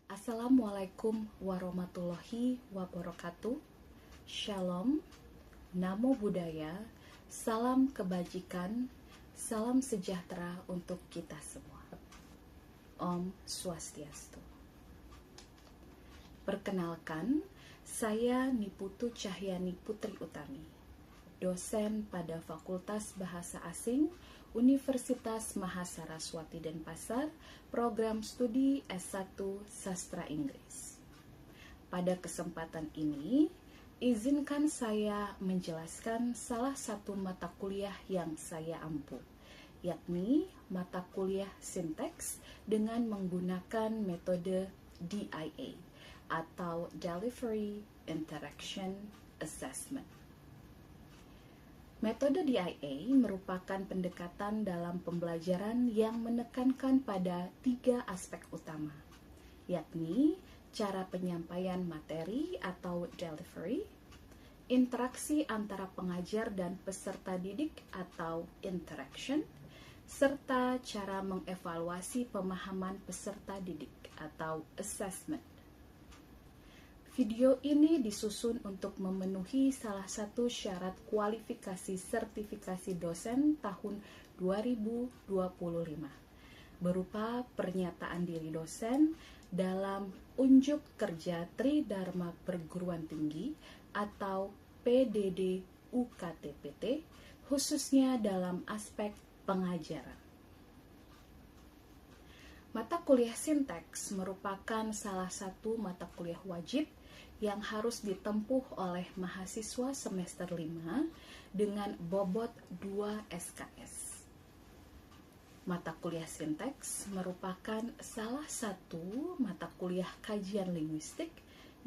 Assalamualaikum warahmatullahi wabarakatuh. Shalom, Namo Buddhaya, salam kebajikan, salam sejahtera untuk kita semua. Om Swastiastu. Perkenalkan, saya Niputu Cahyani Putri Utami, dosen pada Fakultas Bahasa Asing Universitas Mahasaraswati Denpasar, program studi S1 Sastra Inggris. Pada kesempatan ini, izinkan saya menjelaskan salah satu mata kuliah yang saya ampu, yakni mata kuliah sinteks dengan menggunakan metode DIA atau Delivery Interaction Assessment. Metode DIA merupakan pendekatan dalam pembelajaran yang menekankan pada 3 aspek utama, yakni cara penyampaian materi atau delivery, interaksi antara pengajar dan peserta didik atau interaction, serta cara mengevaluasi pemahaman peserta didik atau assessment. Video ini disusun untuk memenuhi salah satu syarat kualifikasi sertifikasi dosen tahun 2025, berupa pernyataan diri dosen dalam unjuk kerja Tridharma Perguruan Tinggi atau PDD UKT-PT, khususnya dalam aspek pengajaran. Mata kuliah sinteks merupakan salah satu mata kuliah wajib yang harus ditempuh oleh mahasiswa semester 5 dengan bobot 2 SKS. Mata kuliah sinteks merupakan salah satu mata kuliah kajian linguistik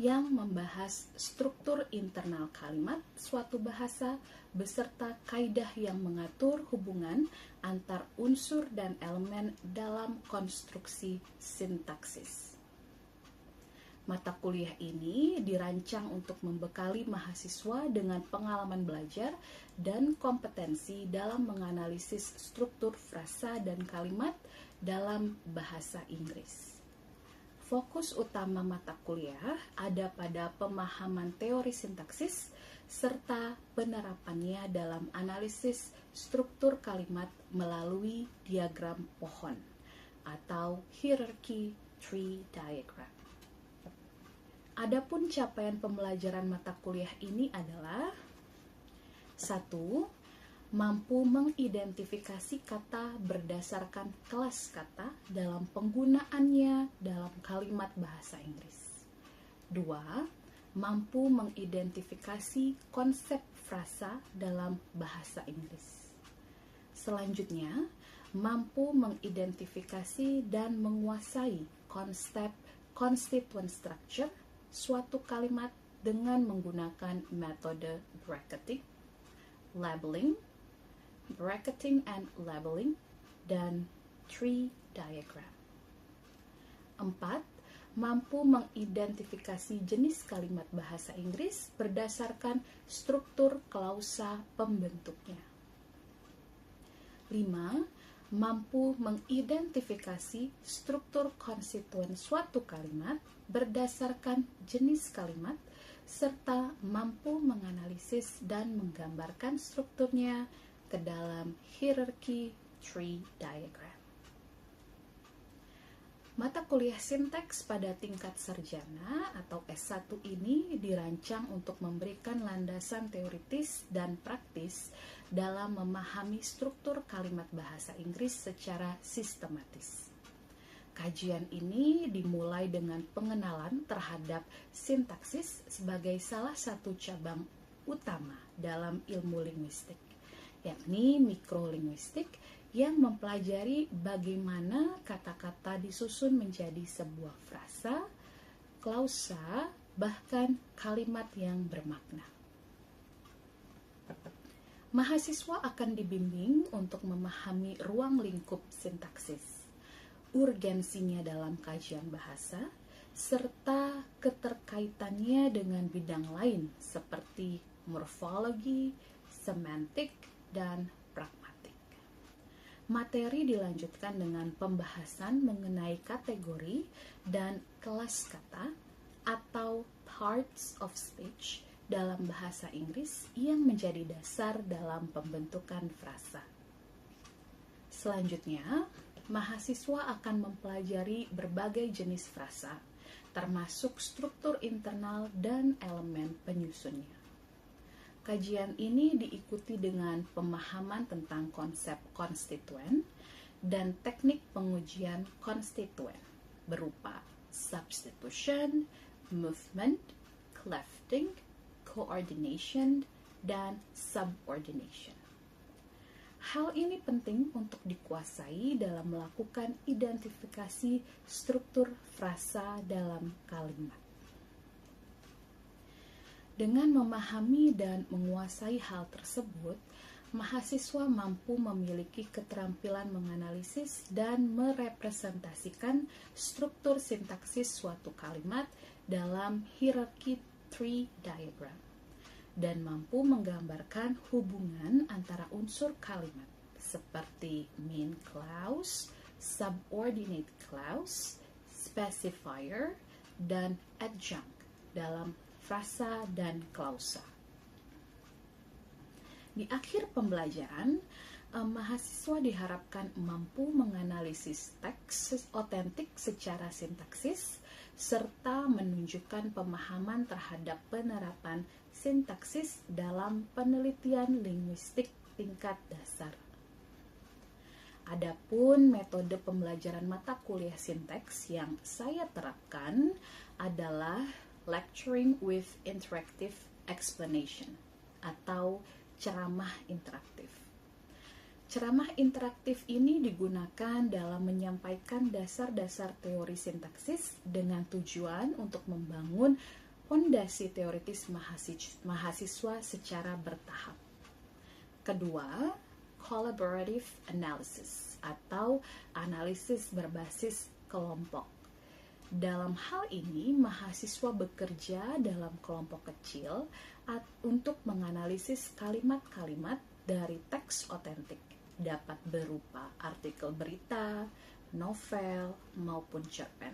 yang membahas struktur internal kalimat suatu bahasa beserta kaidah yang mengatur hubungan antar unsur dan elemen dalam konstruksi sintaksis. Mata kuliah ini dirancang untuk membekali mahasiswa dengan pengalaman belajar dan kompetensi dalam menganalisis struktur frasa dan kalimat dalam bahasa Inggris. Fokus utama mata kuliah ada pada pemahaman teori sintaksis serta penerapannya dalam analisis struktur kalimat melalui diagram pohon atau hierarchy tree diagram. Adapun capaian pembelajaran mata kuliah ini adalah 1. Mampu mengidentifikasi kata berdasarkan kelas kata dalam penggunaannya dalam kalimat bahasa Inggris. 2. Mampu mengidentifikasi konsep frasa dalam bahasa Inggris. Selanjutnya, mampu mengidentifikasi dan menguasai konsep constituent structure suatu kalimat dengan menggunakan metode bracketing and labeling, dan tree diagram. 4. Mampu mengidentifikasi jenis kalimat bahasa Inggris berdasarkan struktur klausa pembentuknya. 5. Mampu mengidentifikasi struktur konstituen suatu kalimat berdasarkan jenis kalimat, serta mampu menganalisis dan menggambarkan strukturnya ke dalam hierarchy tree diagram. Mata kuliah sinteks pada tingkat sarjana atau S1 ini dirancang untuk memberikan landasan teoritis dan praktis dalam memahami struktur kalimat bahasa Inggris secara sistematis. Kajian ini dimulai dengan pengenalan terhadap sintaksis sebagai salah satu cabang utama dalam ilmu linguistik, yakni mikrolinguistik yang mempelajari bagaimana kata-kata disusun menjadi sebuah frasa, klausa, bahkan kalimat yang bermakna. Mahasiswa akan dibimbing untuk memahami ruang lingkup sintaksis, urgensinya dalam kajian bahasa, serta keterkaitannya dengan bidang lain seperti morfologi, semantik, dan pragmatik. Materi dilanjutkan dengan pembahasan mengenai kategori dan kelas kata atau parts of speech dalam bahasa Inggris yang menjadi dasar dalam pembentukan frasa. Selanjutnya, mahasiswa akan mempelajari berbagai jenis frasa, termasuk struktur internal dan elemen penyusunnya. Kajian ini diikuti dengan pemahaman tentang konsep konstituen dan teknik pengujian konstituen berupa substitution, movement, clefting, coordination, dan subordination. Hal ini penting untuk dikuasai dalam melakukan identifikasi struktur frasa dalam kalimat. Dengan memahami dan menguasai hal tersebut, mahasiswa mampu memiliki keterampilan menganalisis dan merepresentasikan struktur sintaksis suatu kalimat dalam hierarki tree diagram, dan mampu menggambarkan hubungan antara unsur kalimat seperti main clause, subordinate clause, specifier, dan adjunct dalam frasa dan klausa. Di akhir pembelajaran, mahasiswa diharapkan mampu menganalisis teks otentik secara sintaksis serta menunjukkan pemahaman terhadap penerapan sintaksis dalam penelitian linguistik tingkat dasar. Adapun metode pembelajaran mata kuliah sinteks yang saya terapkan adalah lecturing with interactive explanation atau ceramah interaktif. Ceramah interaktif ini digunakan dalam menyampaikan dasar-dasar teori sintaksis dengan tujuan untuk membangun fondasi teoritis mahasiswa secara bertahap. Kedua, collaborative analysis atau analisis berbasis kelompok. Dalam hal ini, mahasiswa bekerja dalam kelompok kecil untuk menganalisis kalimat-kalimat dari teks otentik, dapat berupa artikel berita, novel, maupun cerpen,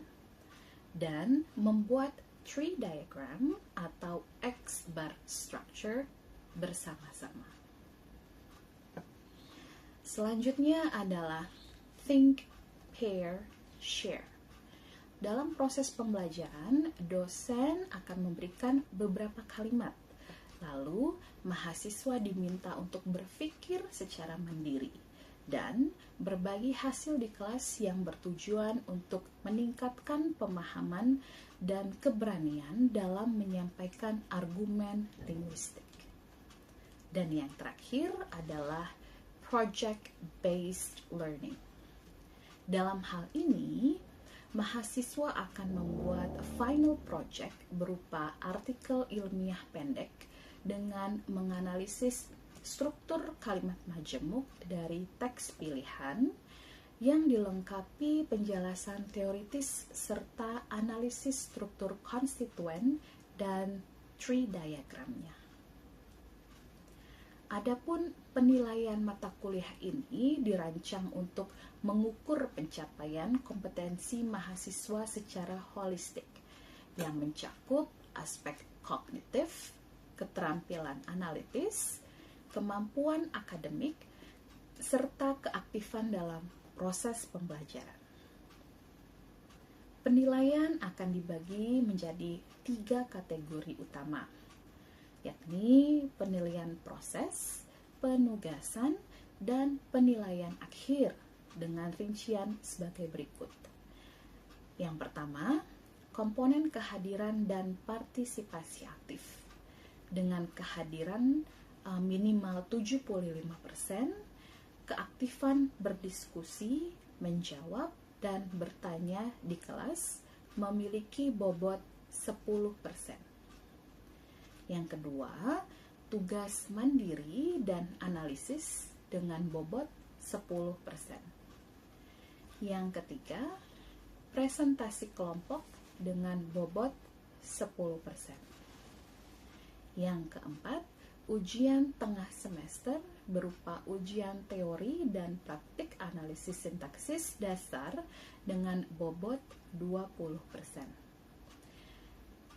dan membuat tree diagram atau X-bar structure bersama-sama. Selanjutnya adalah think, pair, share. Dalam proses pembelajaran, dosen akan memberikan beberapa kalimat. Lalu, mahasiswa diminta untuk berpikir secara mandiri dan berbagi hasil di kelas yang bertujuan untuk meningkatkan pemahaman dan keberanian dalam menyampaikan argumen linguistik. Dan yang terakhir adalah project-based learning. Dalam hal ini, mahasiswa akan membuat final project berupa artikel ilmiah pendek dengan menganalisis struktur kalimat majemuk dari teks pilihan yang dilengkapi penjelasan teoritis serta analisis struktur konstituen dan tree diagramnya. Adapun penilaian mata kuliah ini dirancang untuk mengukur pencapaian kompetensi mahasiswa secara holistik yang mencakup aspek kognitif, keterampilan analitis, kemampuan akademik, serta keaktifan dalam proses pembelajaran. Penilaian akan dibagi menjadi 3 kategori utama, yakni penilaian proses, penugasan, dan penilaian akhir dengan rincian sebagai berikut. Yang pertama, komponen kehadiran dan partisipasi aktif. Dengan kehadiran minimal 75%, keaktifan berdiskusi, menjawab, dan bertanya di kelas memiliki bobot 10%. Yang kedua, tugas mandiri dan analisis dengan bobot 10%. Yang ketiga, presentasi kelompok dengan bobot 10%. Yang keempat, ujian tengah semester berupa ujian teori dan praktik analisis sintaksis dasar dengan bobot 20%.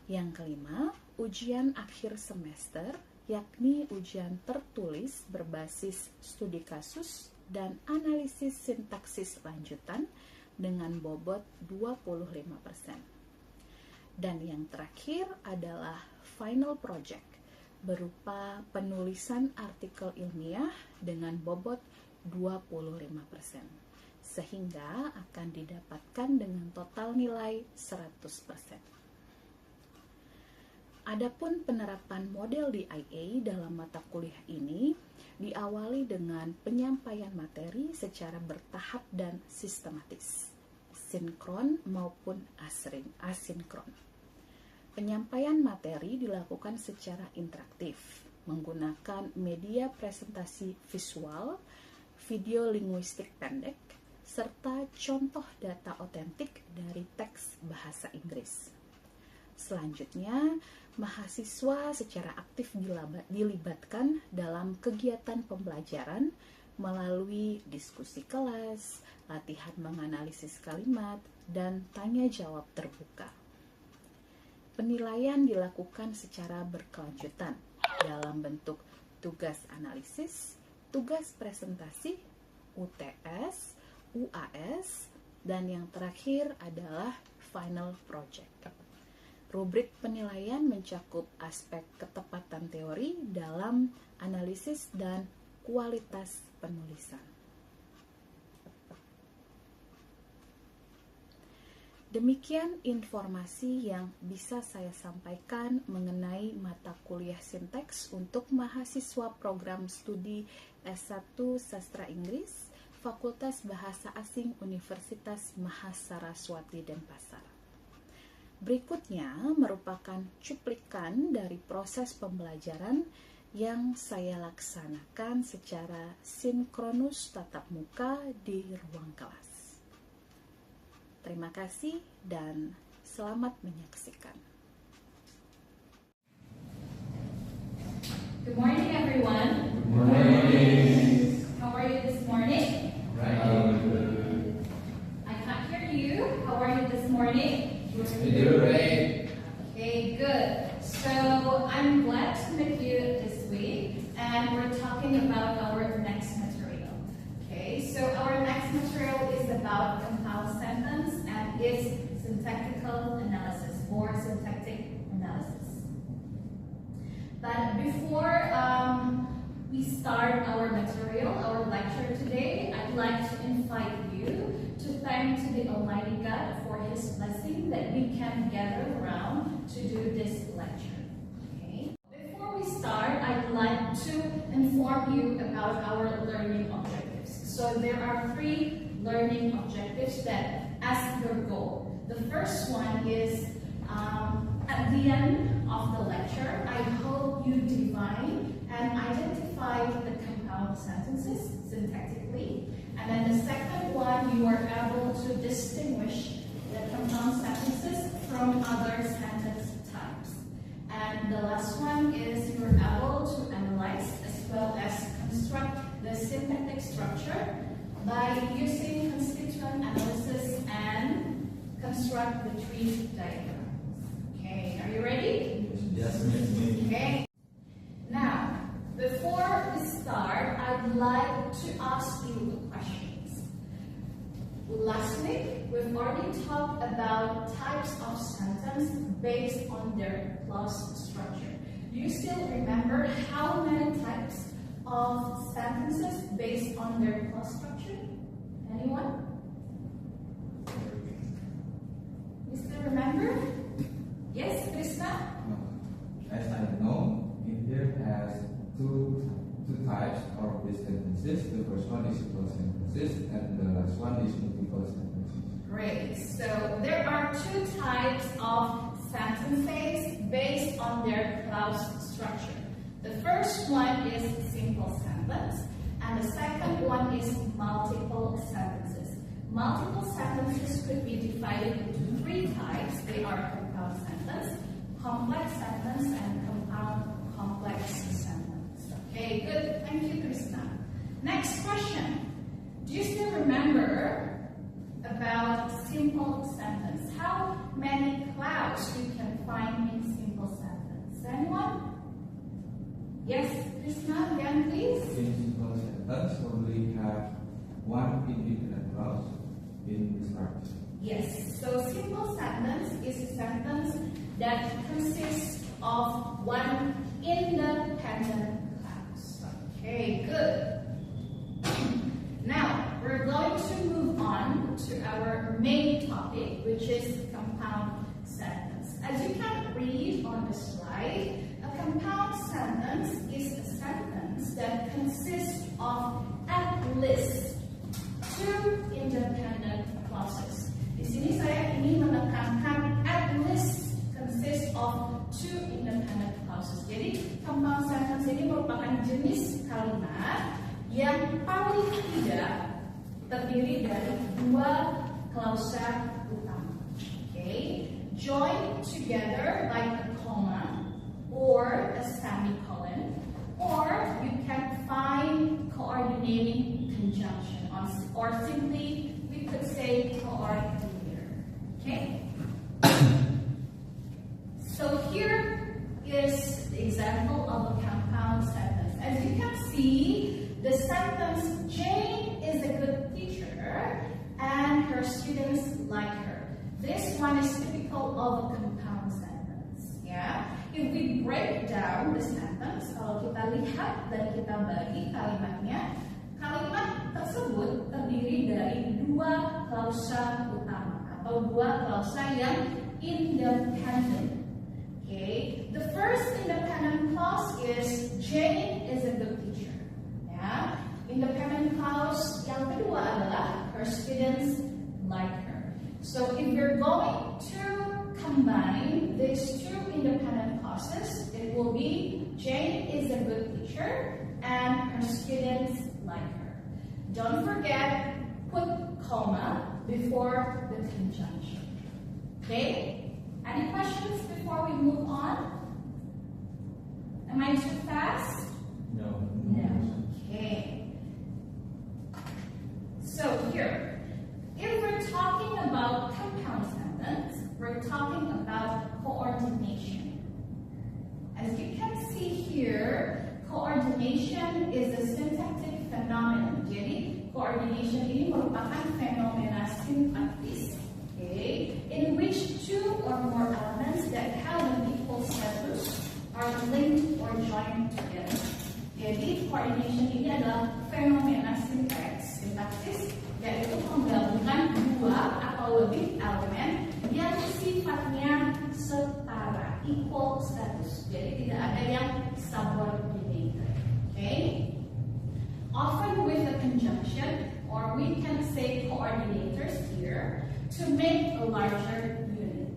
Yang kelima, ujian akhir semester, yakni ujian tertulis berbasis studi kasus dan analisis sintaksis lanjutan dengan bobot 25%. Dan yang terakhir adalah final project berupa penulisan artikel ilmiah dengan bobot 25%, sehingga akan didapatkan dengan total nilai 100%. Adapun penerapan model DIA dalam mata kuliah ini diawali dengan penyampaian materi secara bertahap dan sistematis, sinkron maupun asinkron. Penyampaian materi dilakukan secara interaktif, menggunakan media presentasi visual, video linguistik pendek, serta contoh data otentik dari teks bahasa Inggris. Selanjutnya, mahasiswa secara aktif dilibatkan dalam kegiatan pembelajaran melalui diskusi kelas, latihan menganalisis kalimat, dan tanya jawab terbuka. Penilaian dilakukan secara berkelanjutan dalam bentuk tugas analisis, tugas presentasi, UTS, UAS, dan yang terakhir adalah final project. Rubrik penilaian mencakup aspek ketepatan teori dalam analisis dan kualitas penulisan. Demikian informasi yang bisa saya sampaikan mengenai mata kuliah sinteks untuk mahasiswa program studi S1 Sastra Inggris, Fakultas Bahasa Asing Universitas Mahasaraswati Denpasar. Berikutnya merupakan cuplikan dari proses pembelajaran yang saya laksanakan secara sinkronus tatap muka di ruang kelas. Terima kasih dan selamat menyaksikan. Good morning, everyone. Good morning. How are you this morning? Right. I can't hear you. How are you this morning? Great. Okay, good. So I'm glad to meet you this week, and we're talking about our next material. Okay, so our next material is about compound sentence and its syntactical analysis or syntactic analysis. But before we start our material, our lecture today, I'd like to invite you to thank to the Almighty God for His blessing that we can gather around to do this lecture. Okay. Before we start, I'd like to inform you about our learning objectives. So there are 3 learning objectives that as your goal. The first one is at the end of the lecture, I hope you define and identify the compound sentences syntactically. And then the second one, you are able to distinguish the compound sentences from other sentence types. And the last one is you're able to analyze as well as construct the syntactic structure by using constituent analysis and construct the tree diagram. Okay, are you ready? Yes, ma'am. Okay. Now, before we start, I'd like to ask you questions. Last week, we've already talked about types of sentence based on their clause structure. Do you still remember how many types of sentences based on their clause structure? Anyone? You still remember? Yes, Krishna? As I know, India has two types of these sentences. The first one is simple sentences, and the last one is multiple sentences. Great. So there are 2 types of sentences based on their clause structure. The first one is simple sentence, and the second one is multiple sentences. Multiple sentences could be divided into 3 types. They are compound sentence, complex sentence, and compound complex sentence. Okay, good. Thank you, Krishna. Next question. Do you still remember about simple sentence? How many clouds you can find in simple sentence? Anyone? Yes, Krishna, again please. In simple sentence, only have one independent clause in the structure. Yes, so simple sentence is a sentence that consists of one independent clause. Okay, good. Now, we're going to move on to our main topic, which is compound sentence. As you can read on the slide, a compound sentence is a sentence that consists of at least two independent clauses. Di sini saya ingin menekankan at least consists of two independent clauses. Jadi compound sentence ini merupakan jenis kalimat yang paling tidak terdiri dari dua klausa utama. Okay, join together like a comma or a semicolon, or you can find coordinating conjunction, or simply we could say coordinator. Okay. So here is the example of a compound sentence. As you can see, the sentence Jane is a good teacher and her students like her. This one is typical of a compound sentence. Yeah. If we break down the sentence, kalau kita lihat dan kita bagi kalimatnya, kalimat tersebut terdiri dari dua klausa utama atau dua klausa yang independent. Okay, the first independent clause is Jane is a good teacher. Ya, independent clause yang kedua adalah her students like her. So if you're going to combine these two independent clauses, it will be Jane is a good teacher and her students like her. Don't forget, put comma before the conjunction. Okay? Any questions before we move on? Am I too fast? No. No. Okay. So here, if we're talking about compound sentence, we're talking about coordination. As you can see here, coordination is a syntactic phenomenon. Jadi, coordination ini merupakan fenomena sintaktis, okay, in which two or more elements that have an equal status are linked or joined together. Jadi, coordination ini adalah fenomena sintaksis, yaitu menggabungkan dua atau lebih elemen yang sifatnya setara, equal status. Jadi tidak ada yang subordinated. Okay? Often with a conjunction, or we can say coordinators here, to make a larger unit.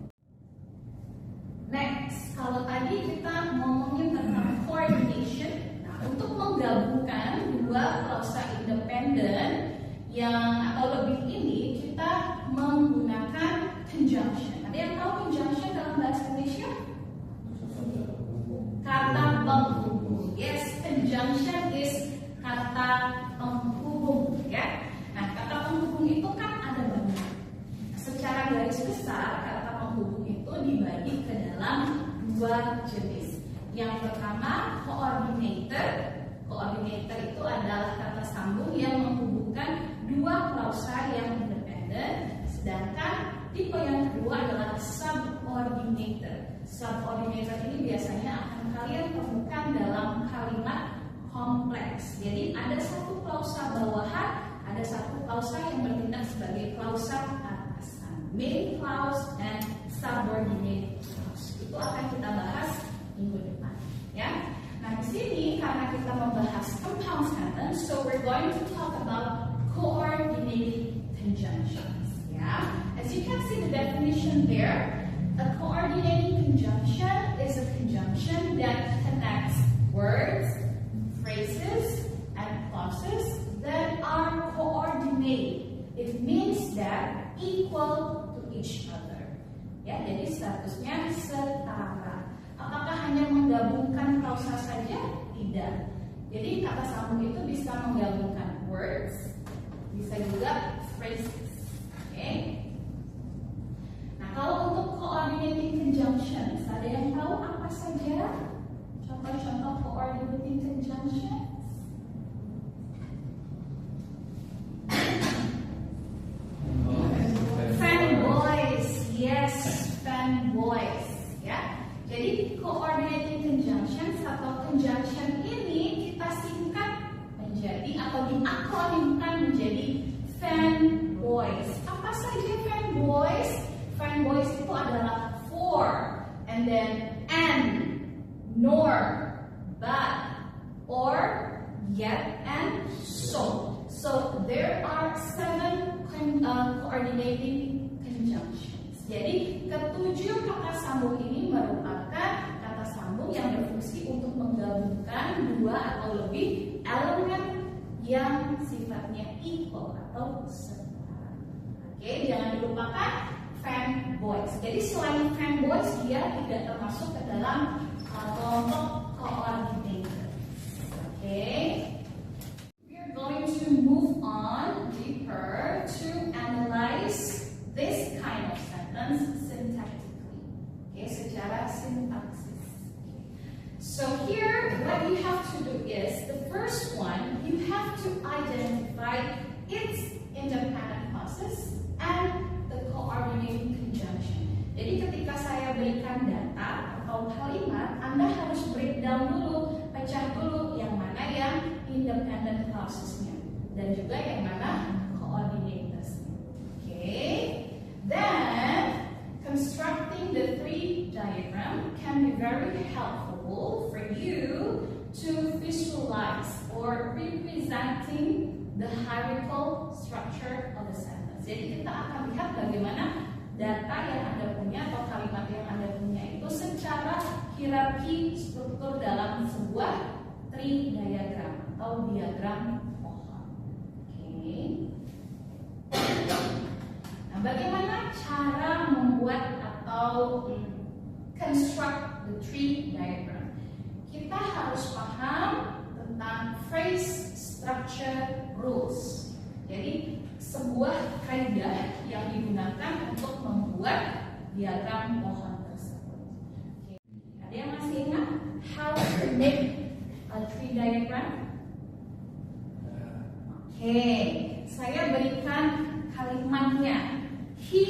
Next, kalau tadi kita ngomongin tentang coordination, nah untuk menggabungkan dua klausa independen yang atau lebih ini, kita menggunakan conjunction. Ada yang tahu conjunction dalam bahasa Indonesia? Kata penghubung. Yes, conjunction is kata penghubung, ya. Nah, kata penghubung itu kan ada banyak. Secara garis besar, kata penghubung itu dibagi ke dalam dua jenis. Yang pertama, coordinator. Coordinator itu adalah kata sambung yang menghubungkan dua klausa yang independen, sedangkan tipe yang kedua adalah subordinator. Subordinator ini biasanya akan kalian temukan dalam kalimat kompleks. Jadi ada satu klausa bawahan, ada satu klausa yang bertindak sebagai klausa atasan. Main clause and subordinate clause. Itu akan kita bahas minggu depan, ya. Nah, di sini karena kita membahas compound sentence, so we're going to talk about coordinating conjunctions. Yeah, as you can see the definition there, a coordinating conjunction is a conjunction that connects words, phrases, and clauses that are coordinated. It means that equal to each other. Ya, jadi statusnya setara. Apakah hanya menggabungkan klausa saja? Tidak. Jadi kata sambung itu bisa menggabungkan bisa juga phrases. Oke. Nah, kalau untuk coordinating conjunctions, ada yang tahu apa saja contoh-contoh coordinating conjunctions? Fanboys, yes, fanboys, ya. Jadi coordinating conjunctions atau conjunction ini kita singkat menjadi atau diakronimkan menjadi fanboys. Apa saja fanboys? Fanboys itu adalah for, and then and, nor, but, or, yet, and so. So there are 7 coordinating conjunctions. Jadi ketujuh kata sambung ini merupakan kata sambung yang berfungsi untuk menggabungkan 2 atau lebih elemen yang sifatnya equal atau setara. Oke, jangan dilupakan fanboys. Jadi selain fanboys, dia tidak termasuk ke dalam kelompok coordinator. Oke. Going to move on deeper to analyze this kind of sentence syntactically. Okay, secara sintaksis. So here, what you have to do is, the first one, you have to identify its independent clauses and the coordinating conjunction. Jadi ketika saya berikan data atau kalimat, Anda harus breakdown dulu, pecah dulu yang mana yang independent clausesnya dan juga yang mana coordinatorsnya. Okay. Then constructing the tree diagram can be very helpful for you to visualize or representing the hierarchical structure of the sentence. Jadi kita akan lihat bagaimana data yang Anda punya atau kalimat yang Anda punya itu secara hierarki struktur dalam sebuah tree diagram atau diagram pohon. Oke. Nah, bagaimana cara membuat atau construct the tree diagram? Kita harus paham tentang phrase structure rules. Jadi sebuah kaidah yang digunakan untuk membuat diagram pohon tersebut. Oke. Ada yang masih ingat how to make a tree diagram? Oke, saya berikan kalimatnya. He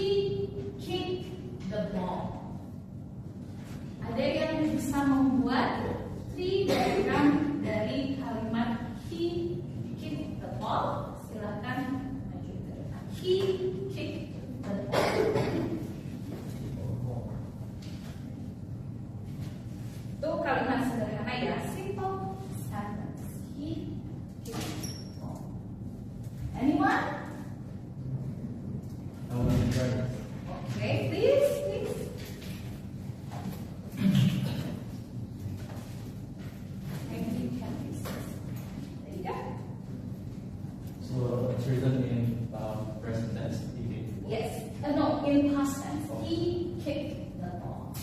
kicked the ball. Ada yang bisa membuat tree diagram dari kalimat he kicked the ball? Silakan. He kicked the ball. Itu kalimat sederhana ya, simple sentence. He kicked the ball. Anyone? Okay, please. Maybe you can please. There you go. So it's written in present tense. Yes. No, in past tense. He kicked the ball.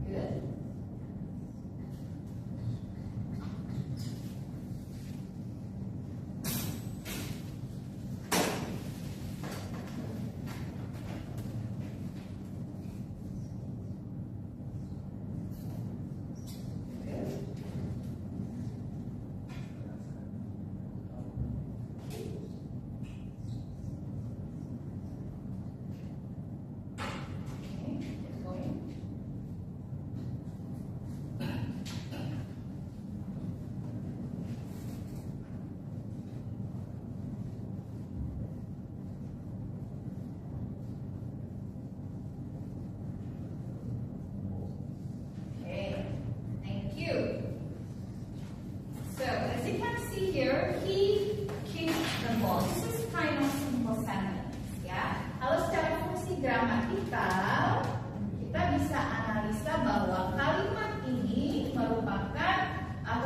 Good.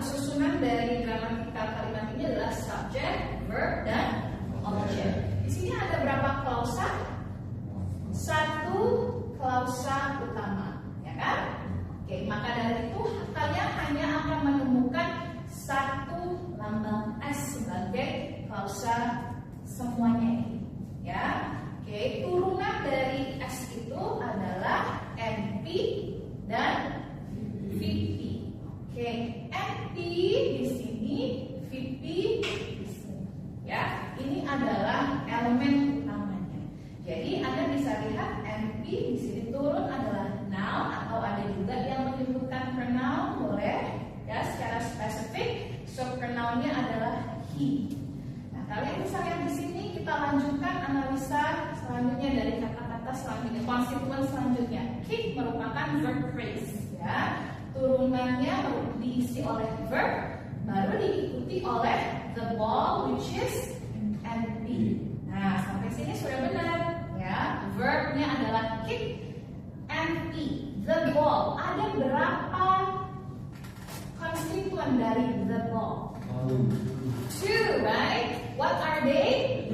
susunan dari gramatikal kalimat ini adalah subject, verb, dan object. Di sini ada berapa klausa? 1 klausa utama, ya kan? Oke, maka dari itu kalian hanya akan menemukan 1 lambang S sebagai klausa semuanya ini, ya. Oke, turunan dari S itu adalah NP dan VP. Oke, NP di sini, VP di sini. Ya, ini adalah elemen utamanya. Jadi Anda bisa lihat NP di sini turun adalah noun atau ada juga yang menyebutkan pronoun, boleh ya secara spesifik. So pronounnya adalah he. Nah, kalian bisa lihat di sini, kita lanjutkan analisa selanjutnya dari kata-kata selanjutnya, konstituen selanjutnya. Kick merupakan verb phrase, ya. Turunannya diisi oleh verb, baru diikuti oleh the ball, which is NP. Nah, sampai sini sudah benar, ya. Verbnya adalah kick, NP, the ball. Ada berapa konstituen dari the ball? 2, right? What are they?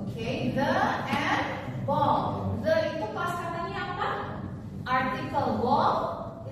Okay, the and ball. The itu pas katanya apa? Article. Ball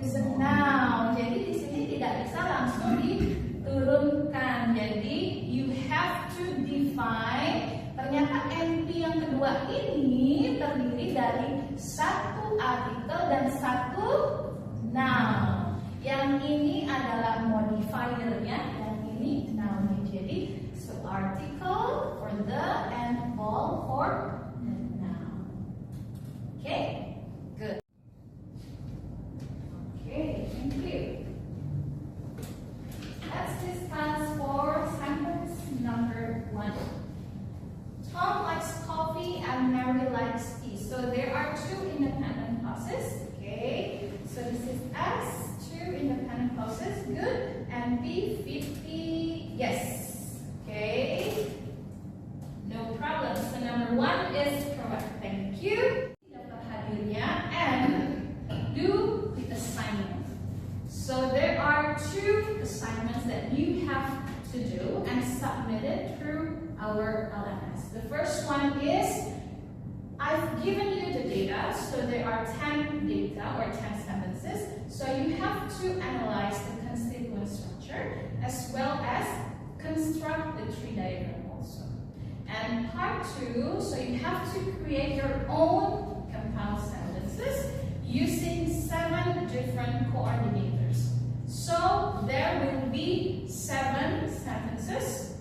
is a noun. Jadi di sini tidak bisa langsung diturunkan. Jadi you have to define. Ternyata NP yang kedua ini terdiri dari 1 artikel dan 1 noun. Yang ini adalah modifiernya, yang ini nounnya. Jadi so article for the and ball for the noun. Okay, good. Okay, thank you. Let's discuss for sentence number 1. Tom likes coffee and Mary likes tea. So there are 2 independent clauses. Okay, so this is S, 2 independent clauses. Good. And B, 50. Yes. Okay. No problem. So number 1 is correct. Thank you. Daftar hadirnya and do the assignment. So there are 2 assignments that you have to do and submit it through our LMS. The first one is I've given you the data, so there are 10 data or 10 sentences. So you have to analyze the constituent structure as well as construct the tree diagram also. And part 2, so you have to create your own compound sentences using 7 different coordinators. So there will be 7 sentences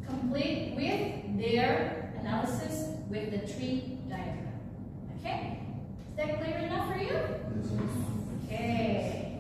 complete with their analysis with the tree diagram. Okay? Is that clear enough for you? Okay.